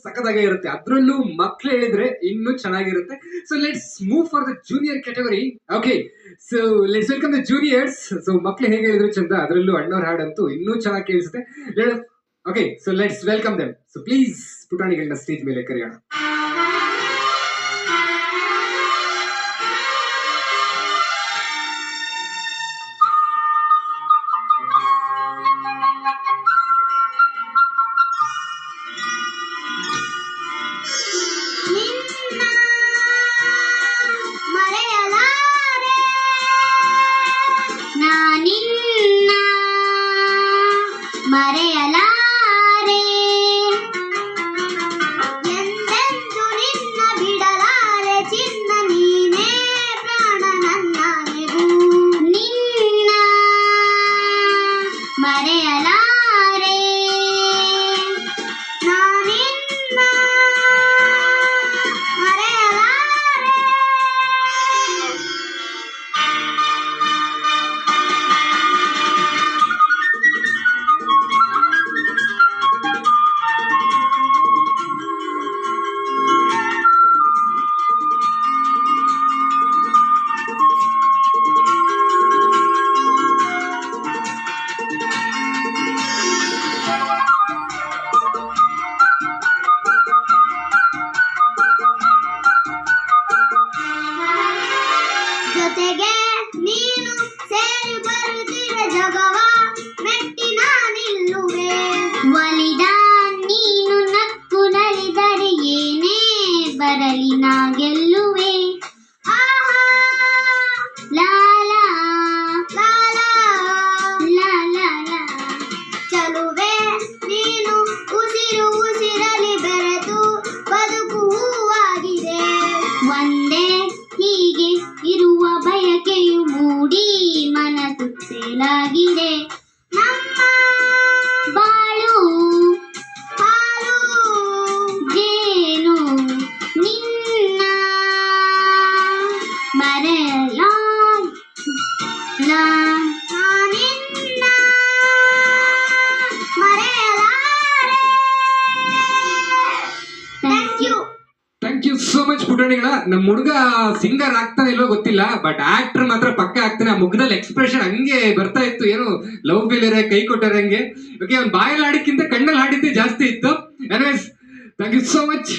ಸಖತ್ತಾಗೇ ಇರುತ್ತೆ. ಅದ್ರಲ್ಲೂ ಮಕ್ಳು ಹೇಳಿದ್ರೆ ಇನ್ನೂ ಚೆನ್ನಾಗಿರುತ್ತೆ. So let's move for the junior category. Okay, so let's welcome the juniors. So ಮಕ್ಳು ಹೇಗೆ ಹೇಳಿದ್ರು ಚಂದ, ಅದ್ರಲ್ಲೂ ಅಣ್ಣವ್ರ ಹಾಡಂತೂ ಇನ್ನೂ ಚೆನ್ನಾಗಿ ಕೇಳಿಸುತ್ತೆ. Okay, so let's welcome them. So please ಪುಟಾಣಿಗಳನ್ನ ಸ್ಟೇಜ್ ಮೇಲೆ ಕರೆಯೋಣ. ಮರೆಯಲಾರೆ ಎಂದೆಂದು ನಿನ್ನ ಬಿಡಲಾರೆ ಚಿನ್ನ ನೀನೇ ಪ್ರಾಣ ನನ್ನನೆಗೂ ನಿನ್ನ ಮರೆಯಲಾರೆ ನಾನಿನ್ನ ಮರೆಯಲಾರೆ. ಜೊತೆಗೆ ನೀನು ಸೇರಿ ಬರುತ್ತಿರೆ ಜಗವ ಮೆಟ್ಟಿ ನಾನಿಲ್ಲುವೆ ಒಲಿದ ನೀನು ನಕ್ಕು ನಲಿದರೆ ಏನೇ ಬರಲಿ ನಾ ಗೆಲ್ಲುವೆ. ಆಹಾ ಲಾಲಾ ಲಾಲಾ ಲಾಲಾ ಚಲುವೆ ನೀನು ಉಸಿರು ಉಸಿರಲಿ ಬೆರೆತು ಬದುಕು ಹೂವಾಗಿದೆ. ಒಂದೇ ಹೀಗೆ ಇರುವ ಬಯಕೆಯು ಮೂಡಿ ಮನಸ್ಸು ತೇಲಾಗಿದೆ. ನಮ್ಮ ಬಾಳು ಹಾಲು ಜೇನು ನಿನ್ನ ಮರೆಯಲಾರೆ ನಾನಿನ್ನ ಮರೆಯಲಾರೆ. Thank you. Thank you so much ಪುಟಾಣಿಗಳ. ನಮ್ಮ ಹುಡುಗ ಸಿಂಗರ್ ಆಗ್ತಾನೆ ಇಲ್ವೋ ಗೊತ್ತಿಲ್ಲ, ಬಟ್ ಆಕ್ಟರ್ ಮಾತ್ರ ಪಕ್ಕ ಆಗ್ತಾನೆ. ಆ ಮುಖದಲ್ಲಿ ಎಕ್ಸ್ಪ್ರೆಷನ್ ಹಂಗೆ ಬರ್ತಾ ಇತ್ತು, ಏನು ಲವ್ ಫೇಲಿಯರ್ ಕೈ ಕೊಟ್ಟಾರೆ ಹಂಗೆ. ಓಕೆ, ಅವ್ನು ಬಾಯಲ್ಲಿ ಹಾಡಿಕ್ಕಿಂತ ಕಣ್ಣಲ್ಲಿ ಹಾಡಿದ್ದೆ ಜಾಸ್ತಿ ಇತ್ತು. Anyways, thank you so much.